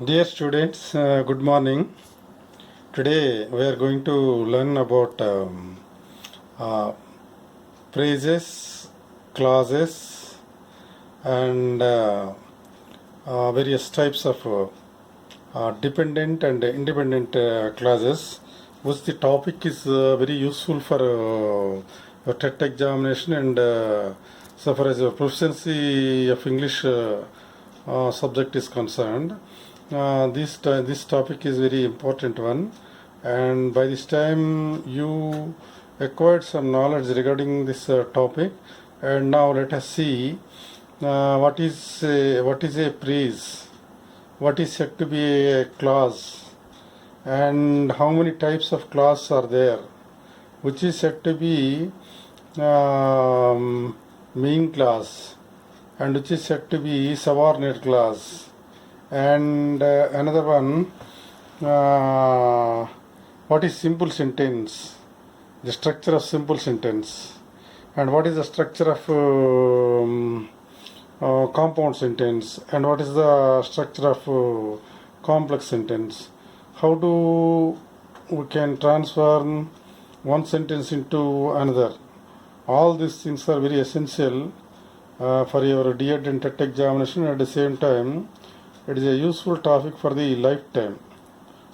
Dear students, good morning. Today we are going to learn about uh, phrases, clauses, and various types of dependent and independent clauses, which the topic is very useful for your TET examination and so far as your proficiency of English subject is concerned. This topic is very important one, and by this time you acquired some knowledge regarding this topic, and now let us see what is a phrase, what is said to be a clause, and how many types of clause are there, which is said to be main clause, and which is said to be subordinate clause, and another one, uh, what is simple sentence, the structure of simple sentence, and what is the structure of compound sentence, and what is the structure of complex sentence, how do we can transform one sentence into another. All these things are very essential for your D.Ed and TET examination. At the same time, it is a useful topic for the lifetime.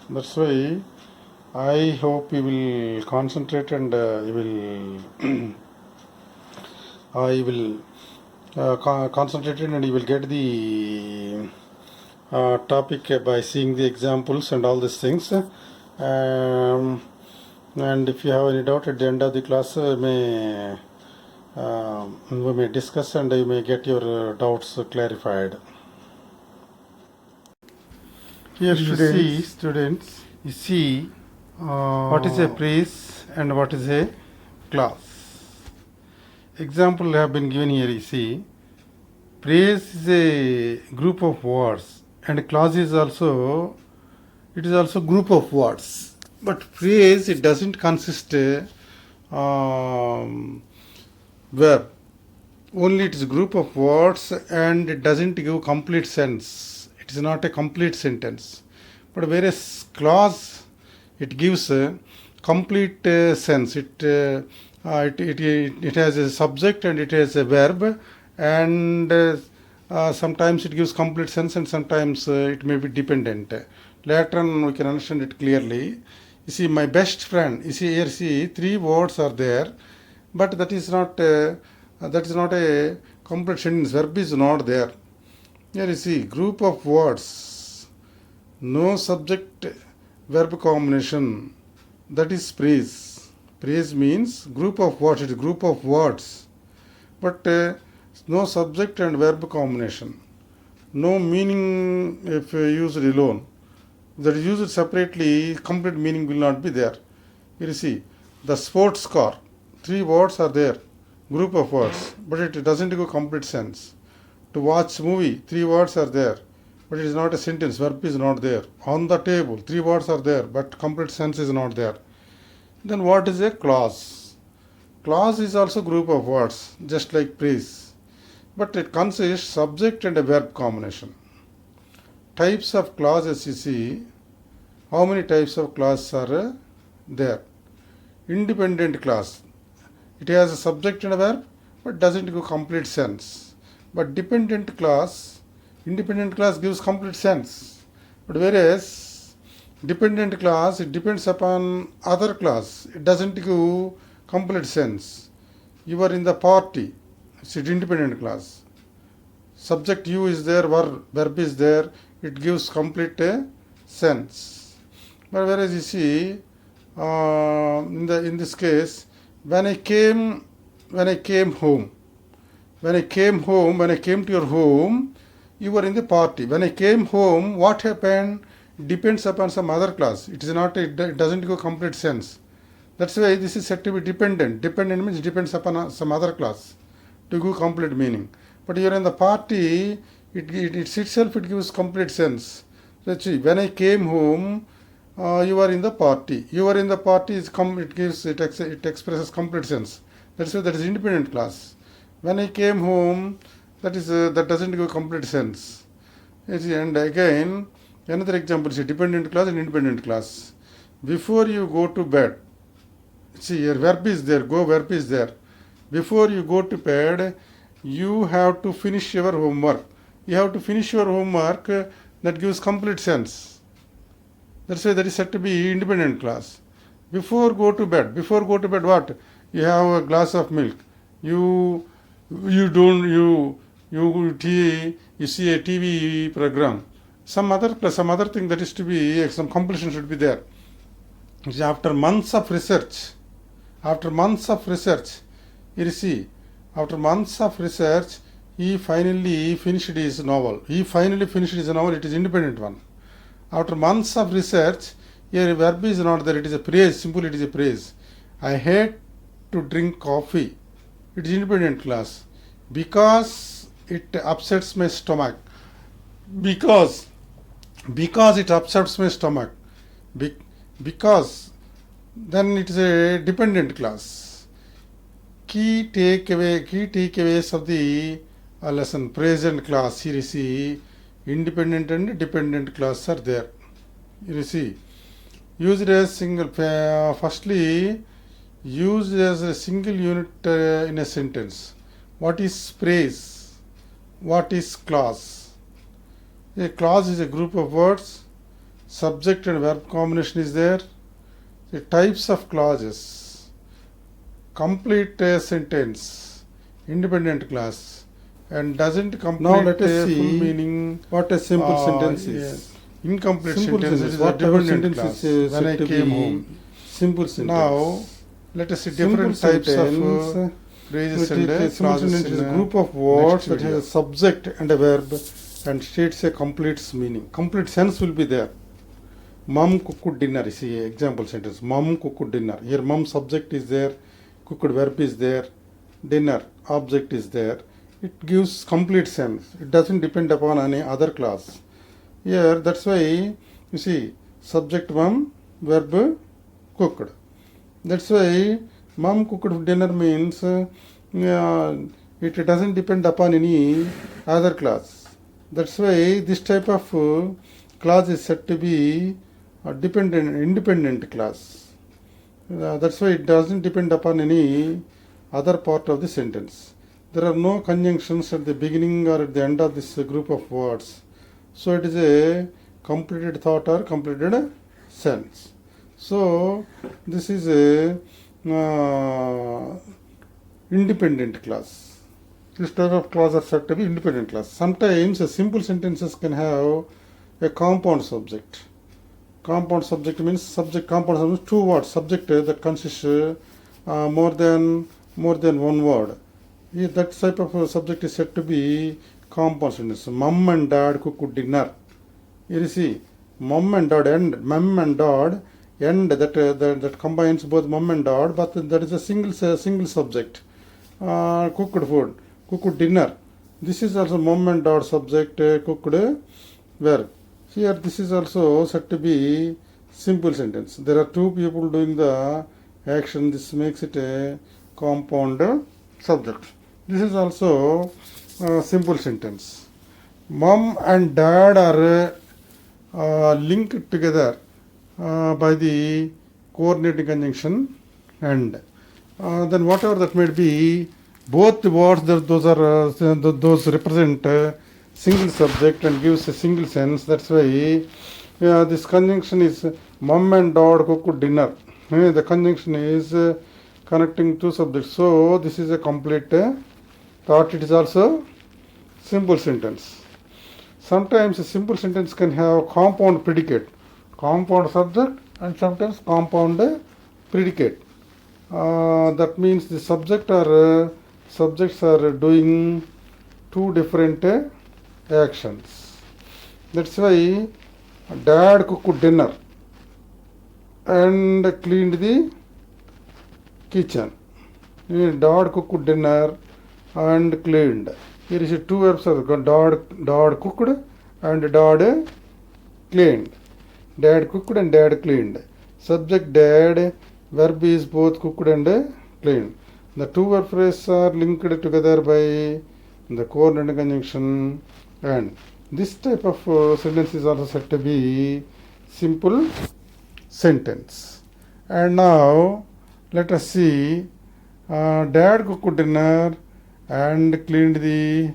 That's why I hope you will concentrate and you will concentrate and you will get the topic by seeing the examples and all these things. And if you have any doubt at the end of the class, we may discuss and you may get your doubts clarified. Here students, you see what is a phrase and what is a clause. Example have been given here. You see, phrase is a group of words, and clause is also group of words. But phrase, it doesn't consist verb. Only it is a group of words and it doesn't give complete sense. It is not a complete sentence. But whereas clause, it gives a complete sense. It has a subject and it has a verb, and sometimes it gives complete sense and sometimes it may be dependent. Later on we can understand it clearly. You see, my best friend. You see here, see, three words are there, but that is not a complete sentence. Verb is not there. Here you see, group of words, no subject verb combination, that is phrase. Phrase means group of words. It is group of words, but no subject and verb combination, no meaning if used alone. That is used separately, complete meaning will not be there. Here you see, the sports car, three words are there, group of words, but it doesn't give complete sense. To watch movie, three words are there, but it is not a sentence, verb is not there. On the table, three words are there, but complete sense is not there. Then what is a clause? Clause is also group of words, just like phrase, but it consists subject and a verb combination. Types of clauses, you see, how many types of clauses are there? Independent clause, it has a subject and a verb, but doesn't give complete sense. But independent clause gives complete sense. But whereas dependent clause, it depends upon other clause, it doesn't give complete sense. You are in the party, it's an independent clause. Subject you is there, verb is there, it gives complete sense. But whereas you see, in this case, when I came home, when I came to your home, you were in the party. When I came home, what happened depends upon some other clause. It doesn't give complete sense. That's why this is said to be dependent. Dependent means depends upon some other clause to give complete meaning. But you are in the party, it itself it gives complete sense. Let's see, when I came home, you are in the party. You are in the party it expresses complete sense. That's why that is independent clause. When I came home, that doesn't give complete sense. And again, Another example is a dependent clause and independent clause. Before you go to bed, see your verb is there, go verb is there. Before you go to bed, you have to finish your homework. You have to finish your homework, that gives complete sense. That's why that is said to be independent clause. Before go to bed what? You have a glass of milk. You see a TV program. Some other thing that is to be, some completion should be there. After months of research, you see, after months of research, he finally finished his novel. It is independent one. After months of research, here verb is not there, it is a praise, simply it is a praise. I hate to drink coffee. It is independent clause. Because it upsets my stomach. Because it upsets my stomach. Because then it is a dependent clause. Key takeaways of the lesson. Present clause. Here you see independent and dependent clause are there. You see, used as single. Firstly, used as a single unit in a sentence. What is phrase? What is clause? A clause is a group of words. Subject and verb combination is there. The types of clauses. Complete a sentence. Independent clause. And doesn't complete now let us see full meaning. What a simple sentence is. Yes. Incomplete sentence is a dependent clause. When I came home. Simple sentence. Now let us see different types of phrases and clauses. Sentence is a group of words that has a subject and a verb and states a complete meaning. Complete sense will be there. Mom cooked dinner. You see example sentence. Mom cooked dinner. Here mom subject is there, cooked verb is there, dinner object is there. It gives complete sense. It doesn't depend upon any other clause. Here that's why you see subject mom, verb cooked. That's why mom cooked dinner means it doesn't depend upon any other clause. That's why this type of clause is said to be a independent clause. That's why it doesn't depend upon any other part of the sentence. There are no conjunctions at the beginning or at the end of this group of words. So it is a completed thought or completed sense. So this is a independent clause. This type of clause are said to be independent clause. Sometimes simple sentences can have a compound subject. Compound subject means compound subject means two words. Subject that consists more than one word. That type of subject is said to be compound sentence. Mom and dad cooked dinner. Here you see, mom and dad and that combines both mom and dad, but that is a single subject. Cooked food, cooked dinner. This is also mom and dad subject, cooked verb. Here this is also said to be simple sentence. There are two people doing the action. This makes it a compound subject. This is also a simple sentence. Mom and dad are linked together by the coordinating conjunction and then whatever that may be, both the words those represent single subject and gives a single sense. That's why this conjunction is mom and dad cooked dinner. The conjunction is connecting two subjects. So this is a complete thought. It is also simple sentence. Sometimes a simple sentence can have compound predicate, compound subject, and sometimes compound predicate. That means the subjects are doing two different actions. That's why dad cooked dinner and cleaned the kitchen. Dad cooked dinner and cleaned. Here is two verbs are dad cooked and dad cleaned. Dad cooked and dad cleaned. Subject dad, verb is both cooked and cleaned. The two verb phrases are linked together by the coordinating conjunction and This type of sentence is also said to be simple sentence. And now let us see, Dad cooked dinner and cleaned the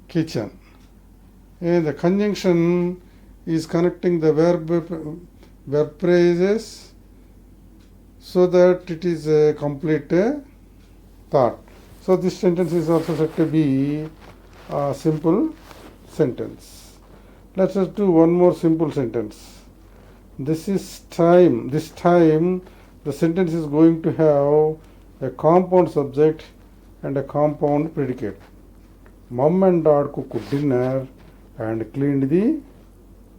kitchen. The conjunction is connecting the verb phrases so that it is a complete thought. So this sentence is also said to be a simple sentence. Let us do one more simple sentence. This is time. This time the sentence is going to have a compound subject and a compound predicate. Mom and Dad cooked dinner and cleaned the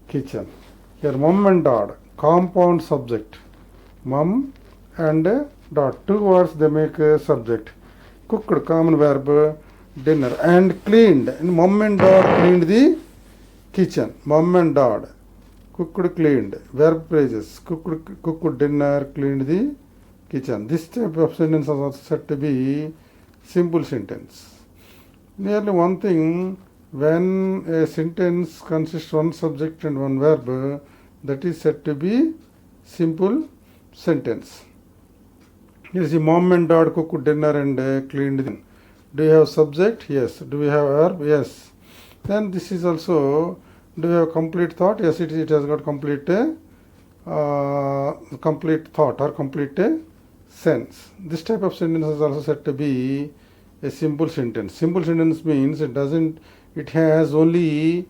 kitchen. Here mom and dad, compound subject. Mom and dad, two words they make a subject. Cooked, common verb, dinner, and cleaned. And mom and dad cleaned the kitchen. Mom and dad, cooked, cleaned. Verb phrases, cooked dinner, cleaned the kitchen. This type of sentence is also said to be simple sentence. Nearly one thing, when a sentence consists one subject and one verb, that is said to be simple sentence. Here is the mom and dad cooked dinner and cleaned the. Do you have subject? Yes. Do we have verb? Yes. Then this is also, do you have complete thought? Yes, it has got complete thought or complete sense. This type of sentence is also said to be a simple sentence. Simple sentence means it has only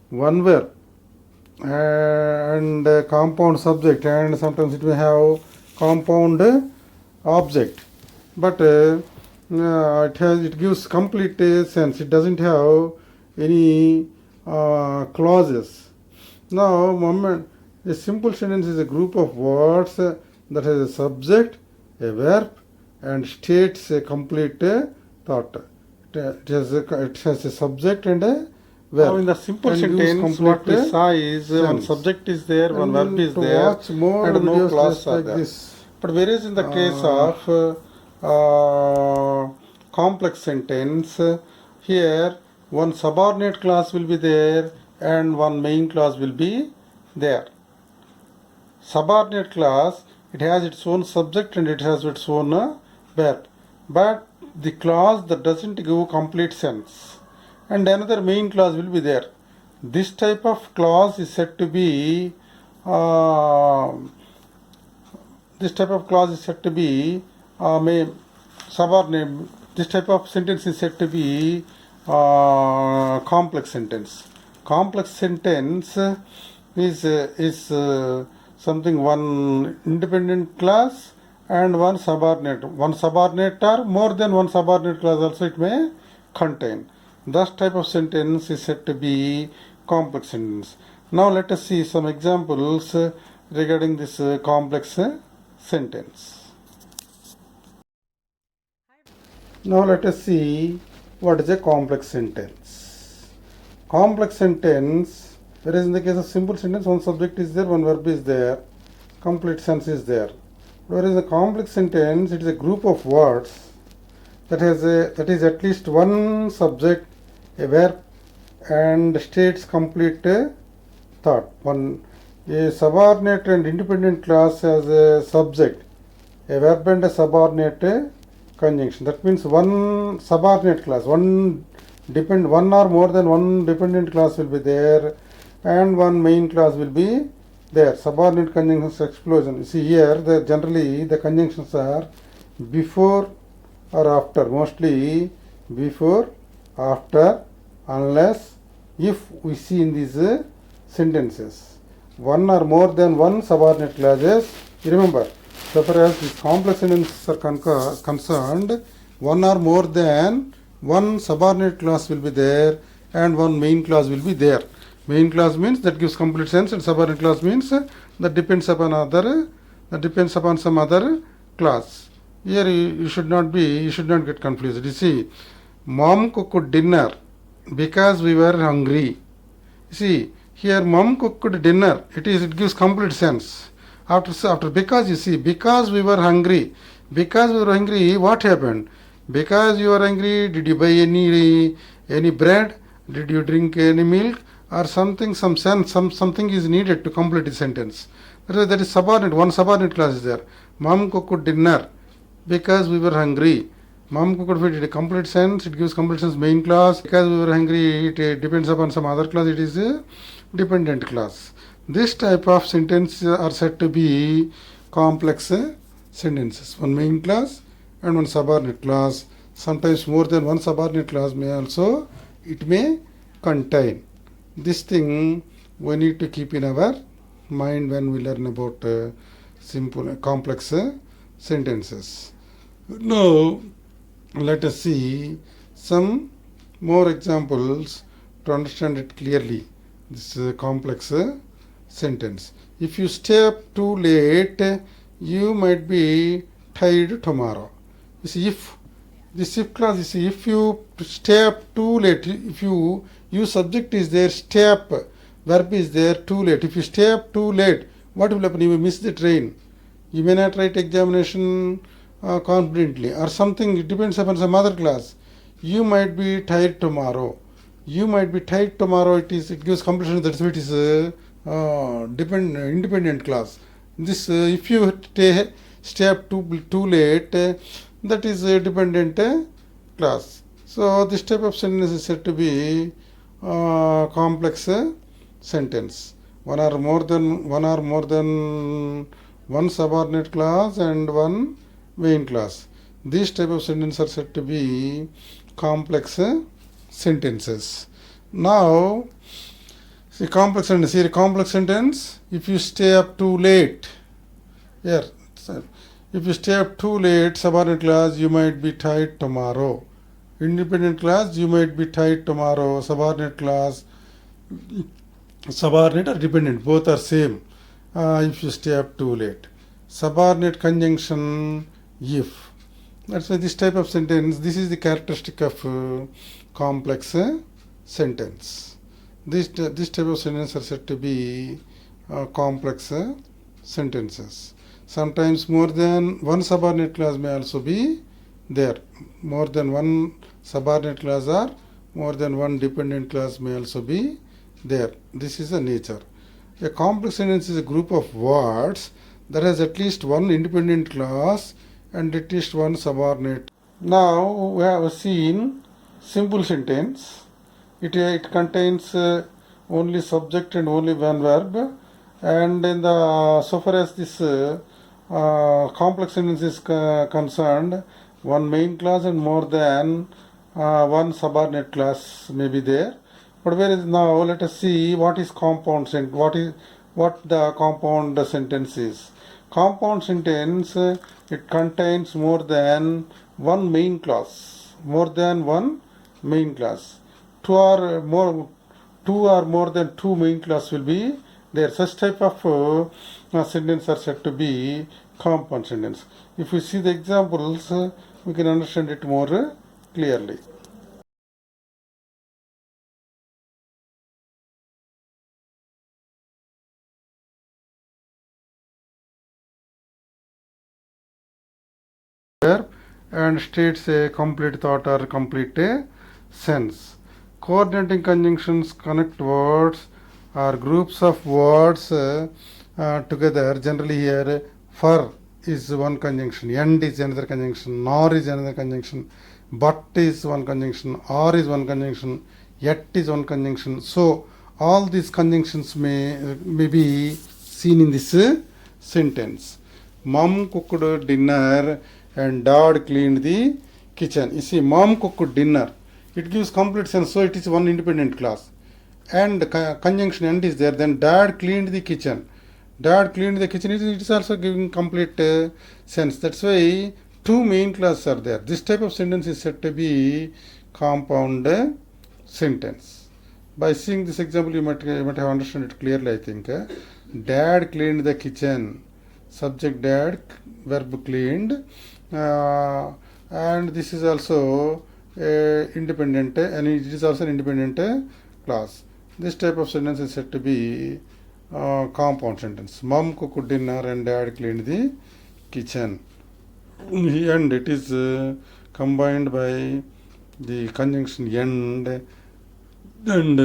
one verb and compound subject, and sometimes it may have compound object, but it gives complete sense. It doesn't have any clauses. Now, a simple sentence is a group of words that has a subject, a verb, and states a complete thought. It has a subject and a verb. Now in the simple sentence, what we saw is one subject is there, one verb is there, and no clause are there. But whereas in the case of complex sentence, here one subordinate clause will be there and one main clause will be there. Subordinate clause, it has its own subject and it has its own verb, but the clause that doesn't give complete sense, and another main clause will be there. This type of clause is said to be subordinate. This type of sentence is said to be complex sentence. Complex sentence is something, one independent clause and one subordinate. One subordinate or more than one subordinate clause also it may contain. This type of sentence is said to be complex sentence. Now let us see some examples regarding this complex sentence. Now let us see what is a complex sentence. Complex sentence, whereas in the case of simple sentence, one subject is there, one verb is there, complete sense is there. Whereas a complex sentence, it is a group of words that is at least one subject, a verb, and states complete thought. A subordinate and independent clause has a subject, a verb, and a subordinate conjunction. That means one subordinate clause, one or more than one dependent clause will be there, and one main clause will be there. Subordinate conjunctions explosion. You see here, generally the conjunctions are before or after, mostly before, after, unless, if we see in these sentences one or more than one subordinate clauses. Remember, so far as these complex sentences are concerned, one or more than one subordinate clause will be there and one main clause will be there. Main clause means that gives complete sense, and subordinate clause means that depends upon some other clause. Here you should not get confused. You see, mom cooked dinner because we were hungry. You see, here mom cooked dinner. It gives complete sense. After because, you see, because we were hungry. Because we were hungry, what happened? Because you were hungry, did you buy any bread? did you drink any milk, or something, some sense, something is needed to complete the sentence. That is subordinate. One subordinate clause is there. Mom cooked dinner because we were hungry. Mom cooked food. It complete sense. It gives complete sense. Main clause, because we were hungry. It depends upon some other clause. It is a dependent clause. This type of sentences are said to be complex sentences. One main clause and one subordinate clause. Sometimes more than one subordinate clause may also it may contain. This thing we need to keep in our mind when we learn about simple complex sentences. Now let us see some more examples to understand it clearly. This is a complex sentence. If you stay up too late, you might be tired tomorrow. You see, if this if clause, you see, if you stay up too late, if you subject is there, stay up, verb is there, too late. If you stay up too late, what will happen? You will miss the train. You may not write examination confidently, or something. It depends upon some other class. You might be tired tomorrow. You might be tired tomorrow. It gives completion. That's why it is independent class. This if you stay up too late, that is a dependent class. So this type of sentence is said to be complex sentence. One or more than one subordinate clause and one main clause. These type of sentences are said to be complex sentences. Now, see complex sentence. Here, complex sentence. If you stay up too late, here, if you stay up too late, subordinate clause, you might be tired tomorrow. Independent clause, you might be tired tomorrow. Subordinate clause, subordinate or dependent, both are same. If you stay up too late. Subordinate conjunction, if. That's why this type of sentence, this is the characteristic of complex sentence. This type of sentences are said to be complex sentences. Sometimes more than one subordinate clause may also be there. More than one subordinate clause or more than one dependent clause may also be there. This is the nature. A complex sentence is a group of words that has at least one independent clause and at least one subordinate. Now we have seen simple sentence. It contains only subject and only one verb, and in the so far as this complex sentence is concerned, one main clause and more than one subordinate clause may be there. But whereas now let us see what is compound sentence. What the compound sentence is. Compound sentence, it contains more than one main clause. More than one main clause. Two or more than two main clause will be there. Such type of sentence are said to be compound sentence. If we see the examples, we can understand it more clearly. And states a complete thought or complete sense. Coordinating conjunctions connect words or groups of words together. Generally here, for is one conjunction, and is another conjunction, nor is another conjunction, but is one conjunction, or is one conjunction, yet is one conjunction. So all these conjunctions may be seen in this sentence. Mom cooked dinner and dad cleaned the kitchen. You see, mom cooked dinner. It gives complete sense, so it is one independent clause. And conjunction and is there, then dad cleaned the kitchen. Dad cleaned the kitchen, it is also giving complete sense. That's why two main clauses are there. This type of sentence is said to be compound sentence. By seeing this example, you might have understood it clearly, I think. Dad cleaned the kitchen. Subject dad, verb cleaned. And this is also independent, and it is also an independent clause. This type of sentence is said to be compound sentence. Mom cooked dinner and dad cleaned the kitchen. And it is combined by the conjunction and And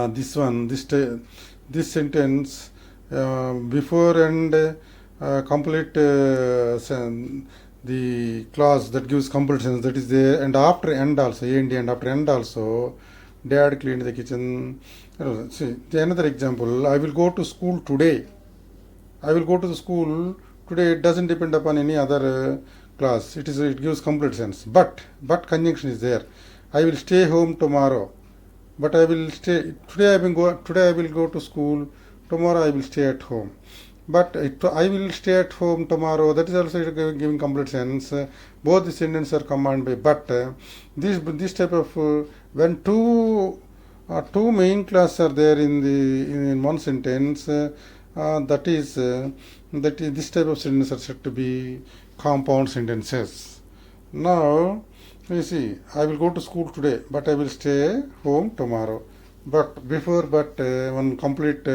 this sentence before and complete the clause that gives complete sense, that is there, and after end also, and after end also, dad cleaned the kitchen. See another example, I will go to school today. I will go to the school today. It doesn't depend upon any other class. It gives complete sense. But conjunction is there. I will stay home tomorrow. But I will stay today. Today I will go to school. Tomorrow I will stay at home. But I will stay at home tomorrow. That is also giving complete sense. Both the sentences are combined by but. This type of when two main classes are there in one sentence. That is this type of sentences are said to be compound sentences. Now you see, I will go to school today, but I will stay home tomorrow. But before, one complete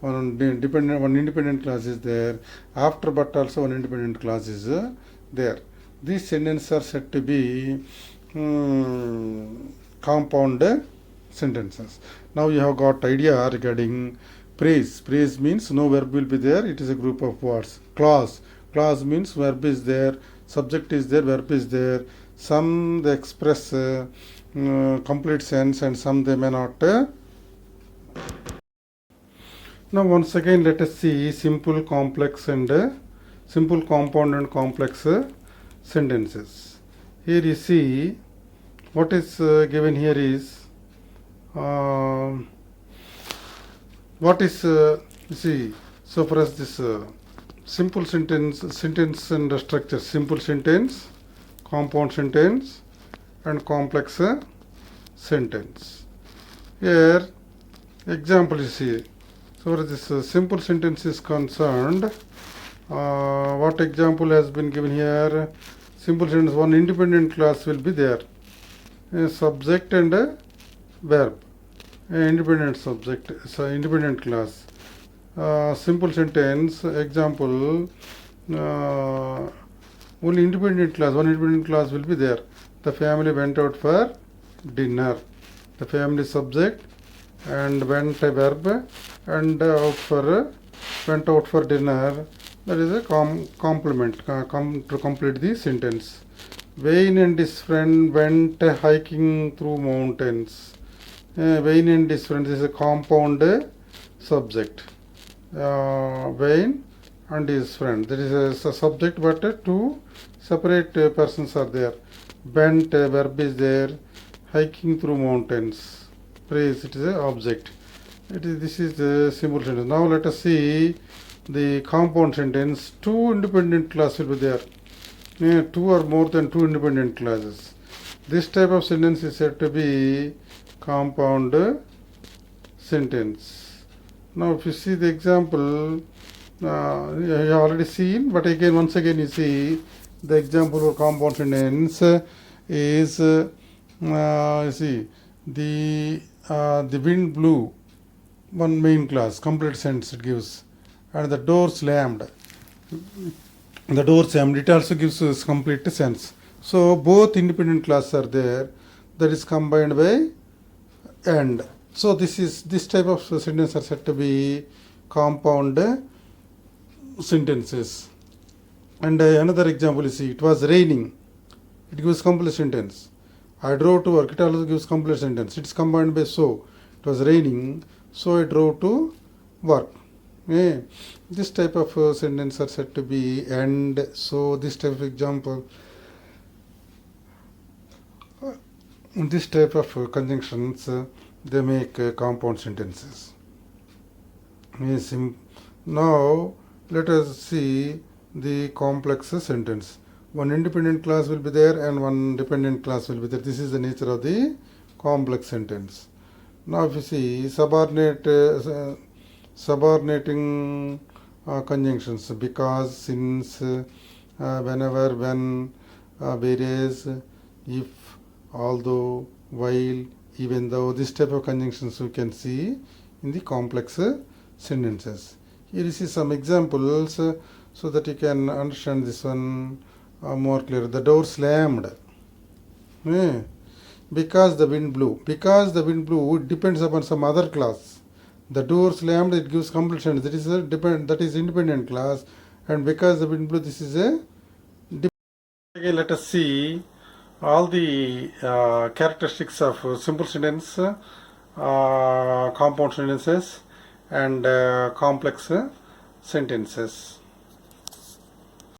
one independent clause is there. After but also one independent clause is there. These sentences are said to be compound sentences. Now you have got idea regarding praise. Praise means no verb will be there. It is a group of words. Clause means verb is there, subject is there, verb is there. Some they express complete sense and some they may not. Now once again let us see simple, complex and simple, compound and complex sentences. Here you see what is given here is what is you see, so for us this simple sentence and structure, simple sentence, compound sentence and complex sentence. Here example you see, so as this simple sentence is concerned, what example has been given here? Simple sentence, one independent clause will be there, a subject and a verb, independent subject, so independent clause. Simple sentence example, only independent clause, one independent clause will be there. The family went out for dinner. The family subject and went a verb and went out for dinner. That is a complement to complete the sentence. Wayne and his friend went hiking through mountains. Wayne and his friend is a compound subject. Wayne and his friend, that is a subject, but two separate persons are there. Went verb is there. Hiking through mountains, praise, it is an object. This is the simple sentence. Now let us see the compound sentence. Two independent clauses will be there. Two or more than two independent clauses. This type of sentence is said to be compound sentence. Now if you see the example, you have already seen, but again once again you see the example of compound sentence is you see the wind blew, one main clause, complete sense it gives, and the door slammed. The door slammed, it also gives us complete sense. So both independent clauses are there, that is combined by and. So this type of sentences are said to be compound sentences. And another example you see, it was raining, it gives complete sentence. I drove to work, it also gives complete sentence. It's combined by so. It was raining, so I drove to work. This type of sentence are said to be and. So this type of example, this type of conjunctions they make compound sentences. Now let us see the complex sentence. One independent clause will be there and one dependent clause will be there. This is the nature of the complex sentence. Now if you see subordinating conjunctions, because, since, whenever, when, whereas, if, although, while, even though, this type of conjunctions we can see in the complex sentences. Here you see some examples so that you can understand this one more clear. The door slammed. because the wind blew. Because the wind blew, it depends upon some other clause. The door slammed, it gives complete sentence. That is independent clause, and because the wind blew, this is a dependent. Again, let us see all the characteristics of simple sentence, compound sentences, and complex sentences.